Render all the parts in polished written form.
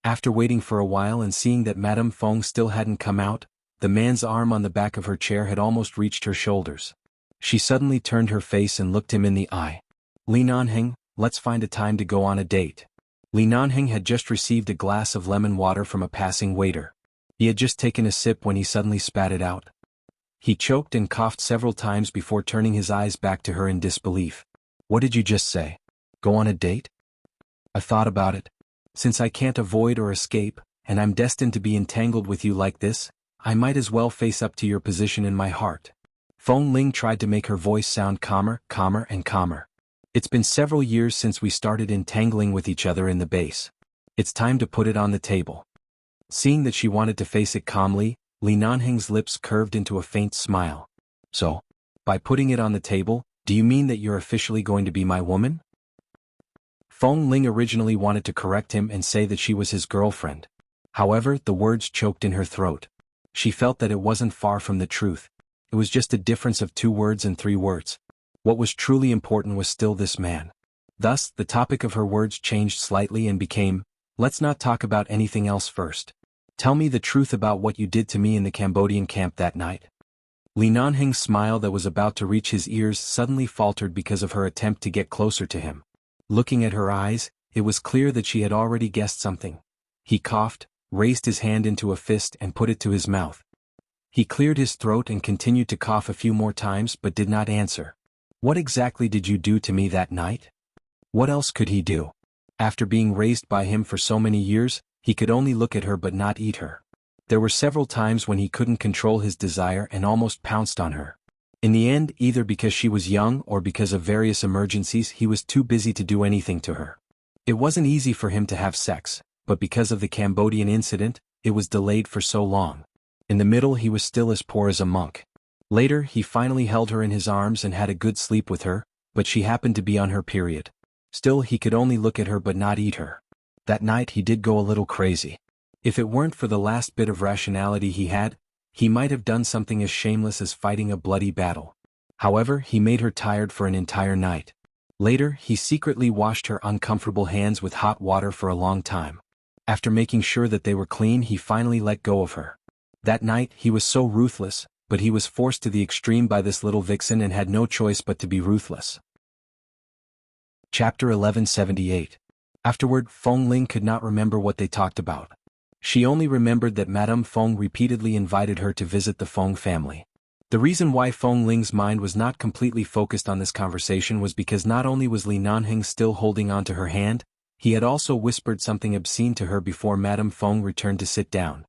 After waiting for a while and seeing that Madame Fong still hadn't come out, the man's arm on the back of her chair had almost reached her shoulders. She suddenly turned her face and looked him in the eye. "Li Nanheng, let's find a time to go on a date." Li Nanheng had just received a glass of lemon water from a passing waiter. He had just taken a sip when he suddenly spat it out. He choked and coughed several times before turning his eyes back to her in disbelief. "What did you just say? Go on a date?" "I thought about it. Since I can't avoid or escape, and I'm destined to be entangled with you like this, I might as well face up to your position in my heart." Fong Ling tried to make her voice sound calmer, and calmer. "It's been several years since we started entangling with each other in the base. It's time to put it on the table." Seeing that she wanted to face it calmly, Li Nanheng's lips curved into a faint smile. "So, by putting it on the table, do you mean that you're officially going to be my woman?" Fong Ling originally wanted to correct him and say that she was his girlfriend. However, the words choked in her throat. She felt that it wasn't far from the truth. It was just a difference of 2 words and 3 words. What was truly important was still this man. Thus, the topic of her words changed slightly and became, "Let's not talk about anything else first. Tell me the truth about what you did to me in the Cambodian camp that night." Li Nanheng's smile that was about to reach his ears suddenly faltered because of her attempt to get closer to him. Looking at her eyes, it was clear that she had already guessed something. He coughed, raised his hand into a fist and put it to his mouth. He cleared his throat and continued to cough a few more times but did not answer. "What exactly did you do to me that night?" What else could he do? After being raised by him for so many years, he could only look at her but not eat her. There were several times when he couldn't control his desire and almost pounced on her. In the end, either because she was young or because of various emergencies, he was too busy to do anything to her. It wasn't easy for him to have sex, but because of the Cambodian incident, it was delayed for so long. In the middle he was still as poor as a monk. Later he finally held her in his arms and had a good sleep with her, but she happened to be on her period. Still he could only look at her but not eat her. That night he did go a little crazy. If it weren't for the last bit of rationality he had, he might have done something as shameless as fighting a bloody battle. However, he made her tired for an entire night. Later, he secretly washed her uncomfortable hands with hot water for a long time. After making sure that they were clean, he finally let go of her. That night, he was so ruthless, but he was forced to the extreme by this little vixen and had no choice but to be ruthless. Chapter 1178. Afterward, Fong Ling could not remember what they talked about. She only remembered that Madame Fong repeatedly invited her to visit the Fong family. The reason why Fong Ling's mind was not completely focused on this conversation was because not only was Li Nanheng still holding on to her hand, he had also whispered something obscene to her before Madame Fong returned to sit down.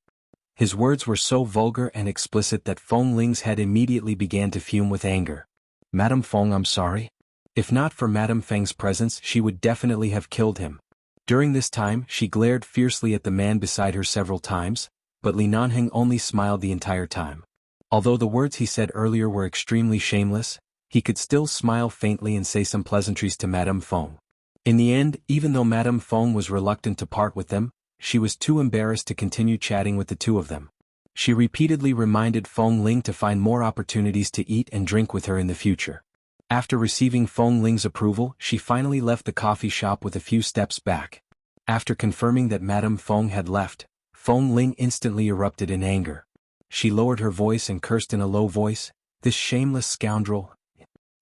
His words were so vulgar and explicit that Fong Ling's head immediately began to fume with anger. "Madame Fong, I'm sorry. If not for Madame Feng's presence, she would definitely have killed him." During this time, she glared fiercely at the man beside her several times, but Li Nanheng only smiled the entire time. Although the words he said earlier were extremely shameless, he could still smile faintly and say some pleasantries to Madame Fong. In the end, even though Madame Fong was reluctant to part with them, she was too embarrassed to continue chatting with the two of them. She repeatedly reminded Fong Ling to find more opportunities to eat and drink with her in the future. After receiving Fong Ling's approval, she finally left the coffee shop with a few steps back. After confirming that Madame Fong had left, Fong Ling instantly erupted in anger. She lowered her voice and cursed in a low voice, "This shameless scoundrel."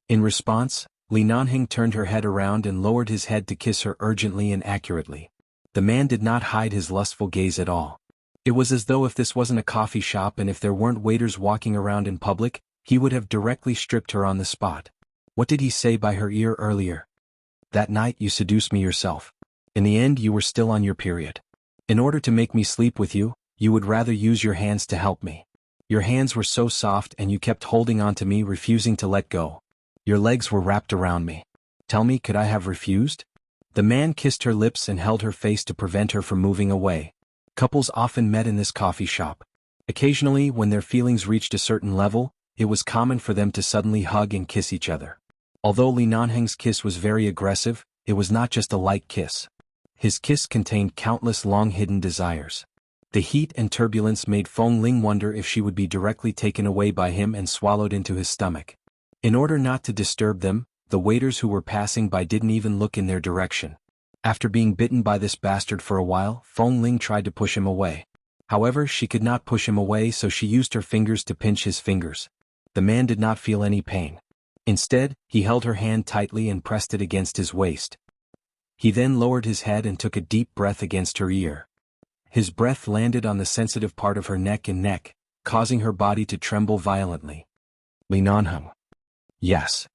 In response, Li Nanheng turned her head around and lowered his head to kiss her urgently and accurately. The man did not hide his lustful gaze at all. It was as though if this wasn't a coffee shop and if there weren't waiters walking around in public, he would have directly stripped her on the spot. What did he say by her ear earlier? "That night you seduced me yourself. In the end you were still on your period. In order to make me sleep with you, you would rather use your hands to help me. Your hands were so soft and you kept holding on to me, refusing to let go. Your legs were wrapped around me. Tell me, could I have refused?" The man kissed her lips and held her face to prevent her from moving away. Couples often met in this coffee shop. Occasionally, when their feelings reached a certain level, it was common for them to suddenly hug and kiss each other. Although Li Nanheng's kiss was very aggressive, it was not just a light kiss. His kiss contained countless long-hidden desires. The heat and turbulence made Fong Ling wonder if she would be directly taken away by him and swallowed into his stomach. In order not to disturb them, the waiters who were passing by didn't even look in their direction. After being bitten by this bastard for a while, Feng Ling tried to push him away. However, she could not push him away, so she used her fingers to pinch his fingers. The man did not feel any pain. Instead, he held her hand tightly and pressed it against his waist. He then lowered his head and took a deep breath against her ear. His breath landed on the sensitive part of her neck, causing her body to tremble violently. "Li Nanheng." "Yes."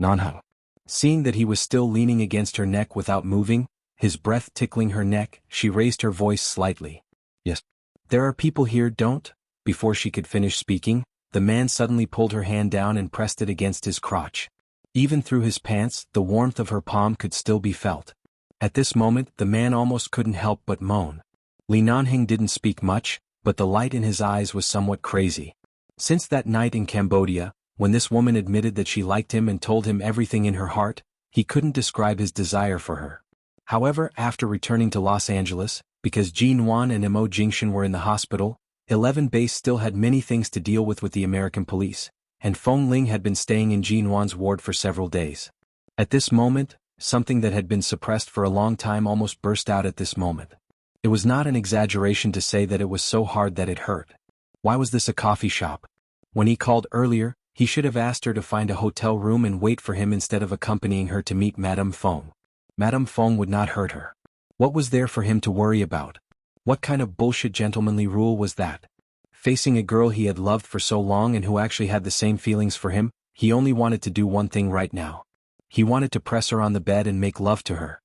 Nanheng. Seeing that he was still leaning against her neck without moving, his breath tickling her neck, she raised her voice slightly. "Yes." "There are people here, don't?" Before she could finish speaking, the man suddenly pulled her hand down and pressed it against his crotch. Even through his pants, the warmth of her palm could still be felt. At this moment, the man almost couldn't help but moan. Li Nanheng didn't speak much, but the light in his eyes was somewhat crazy. Since that night in Cambodia, when this woman admitted that she liked him and told him everything in her heart, he couldn't describe his desire for her. However, after returning to Los Angeles, because Jin Wan and Mo Jingshan were in the hospital, 11 Base still had many things to deal with the American police, and Feng Ling had been staying in Jin Wan's ward for several days. At this moment, something that had been suppressed for a long time almost burst out at this moment. It was not an exaggeration to say that it was so hard that it hurt. Why was this a coffee shop? When he called earlier, he should have asked her to find a hotel room and wait for him instead of accompanying her to meet Madame Feng. Madame Feng would not hurt her. What was there for him to worry about? What kind of bullshit gentlemanly rule was that? Facing a girl he had loved for so long and who actually had the same feelings for him, he only wanted to do one thing right now. He wanted to press her on the bed and make love to her.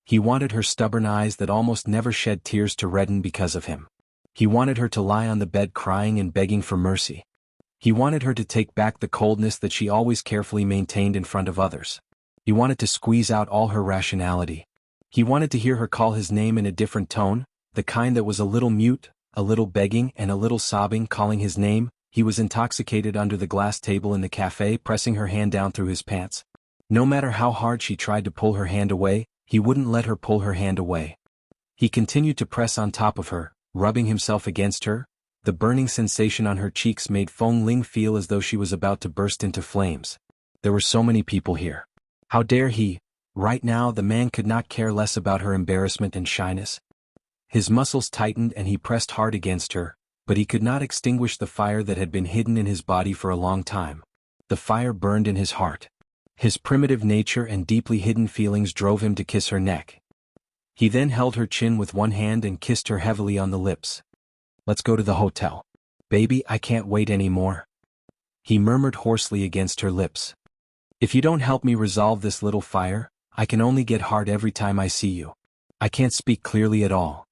He wanted her stubborn eyes that almost never shed tears to redden because of him. He wanted her to lie on the bed crying and begging for mercy. He wanted her to take back the coldness that she always carefully maintained in front of others. He wanted to squeeze out all her rationality. He wanted to hear her call his name in a different tone, the kind that was a little mute, a little begging and a little sobbing, calling his name. He was intoxicated under the glass table in the cafe, pressing her hand down through his pants. No matter how hard she tried to pull her hand away, he wouldn't let her pull her hand away. He continued to press on top of her, rubbing himself against her. The burning sensation on her cheeks made Feng Ling feel as though she was about to burst into flames. There were so many people here. How dare he? Right now the man could not care less about her embarrassment and shyness. His muscles tightened and he pressed hard against her, but he could not extinguish the fire that had been hidden in his body for a long time. The fire burned in his heart. His primitive nature and deeply hidden feelings drove him to kiss her neck. He then held her chin with one hand and kissed her heavily on the lips. "Let's go to the hotel. Baby, I can't wait anymore," he murmured hoarsely against her lips. "If you don't help me resolve this little fire, I can only get hard every time I see you. I can't speak clearly at all.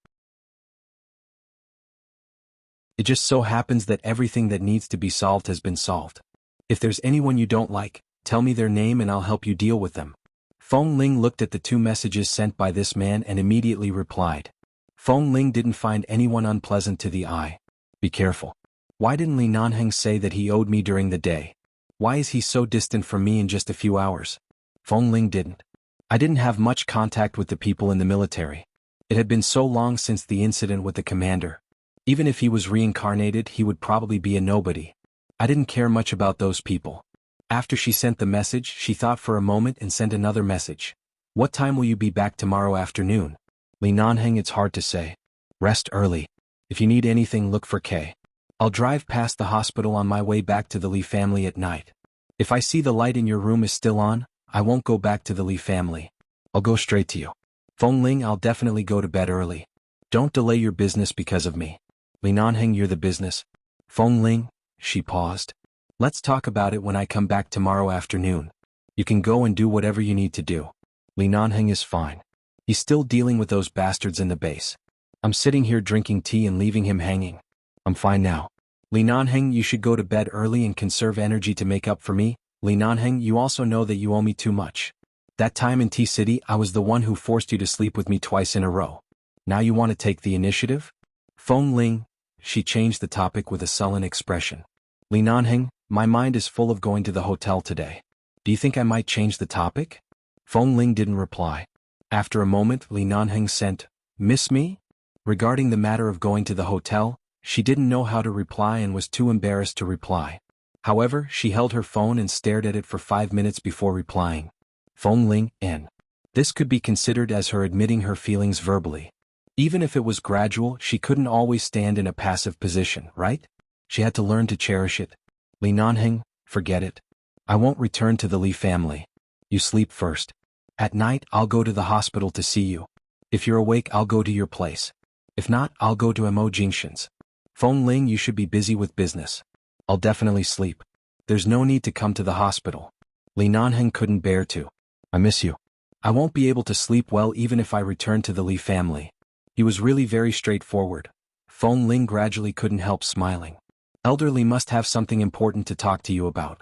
It just so happens that everything that needs to be solved has been solved. If there's anyone you don't like, tell me their name and I'll help you deal with them." Feng Ling looked at the 2 messages sent by this man and immediately replied. Feng Ling didn't find anyone unpleasant to the eye. "Be careful. Why didn't Li Nanheng say that he owed me during the day? Why is he so distant from me in just a few hours?" Feng Ling didn't. "I didn't have much contact with the people in the military. It had been so long since the incident with the commander. Even if he was reincarnated, he would probably be a nobody. I didn't care much about those people." After she sent the message, she thought for a moment and sent another message. "What time will you be back tomorrow afternoon?" "Li Nanheng, it's hard to say. Rest early. If you need anything, look for K. I'll drive past the hospital on my way back to the Li family at night. If I see the light in your room is still on, I won't go back to the Li family. I'll go straight to you. Feng Ling, I'll definitely go to bed early. Don't delay your business because of me." "Li Nanheng, you're the business." "Feng Ling," she paused. "Let's talk about it when I come back tomorrow afternoon. You can go and do whatever you need to do. Li Nanheng is fine. He's still dealing with those bastards in the base. I'm sitting here drinking tea and leaving him hanging. I'm fine now. Li Nanheng, you should go to bed early and conserve energy to make up for me. Li Nanheng, you also know that you owe me too much. That time in T-City, I was the one who forced you to sleep with me twice in a row. Now you want to take the initiative?" Feng Ling, she changed the topic with a sullen expression. "Li Nanheng, my mind is full of going to the hotel today. Do you think I might change the topic?" Feng Ling didn't reply. After a moment, Li Nanheng sent, "Miss me?" Regarding the matter of going to the hotel, she didn't know how to reply and was too embarrassed to reply. However, she held her phone and stared at it for 5 minutes before replying. "Feng Ling, N. This could be considered as her admitting her feelings verbally. Even if it was gradual, she couldn't always stand in a passive position, right? She had to learn to cherish it. Li Nanheng, forget it. I won't return to the Li family. You sleep first. At night, I'll go to the hospital to see you. If you're awake, I'll go to your place. If not, I'll go to Mo Jingshan's. Feng Ling, you should be busy with business. I'll definitely sleep. There's no need to come to the hospital. Li Nanheng couldn't bear to. I miss you. I won't be able to sleep well even if I return to the Li family. He was really very straightforward. Feng Ling gradually couldn't help smiling. Elder Li must have something important to talk to you about.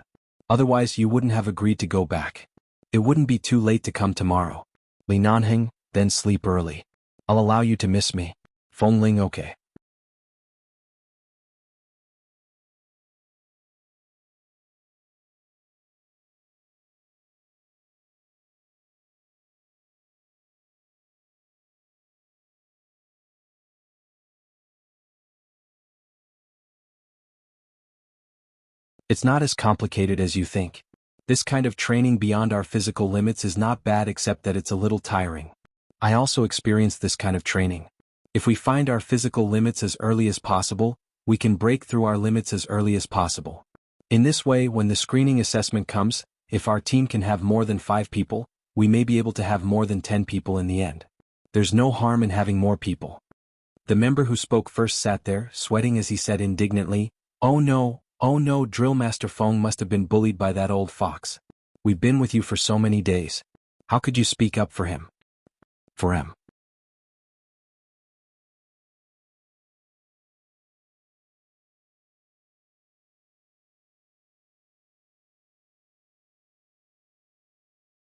Otherwise you wouldn't have agreed to go back. It wouldn't be too late to come tomorrow. Li Nanheng, then sleep early. I'll allow you to miss me. Feng Ling, okay. It's not as complicated as you think. This kind of training beyond our physical limits is not bad except that it's a little tiring. I also experienced this kind of training. If we find our physical limits as early as possible, we can break through our limits as early as possible. In this way, when the screening assessment comes, if our team can have more than 5 people, we may be able to have more than 10 people in the end. There's no harm in having more people. The member who spoke first sat there, sweating as he said indignantly, oh no, Drill Master Feng must have been bullied by that old fox. We've been with you for so many days. How could you speak up for him? For him.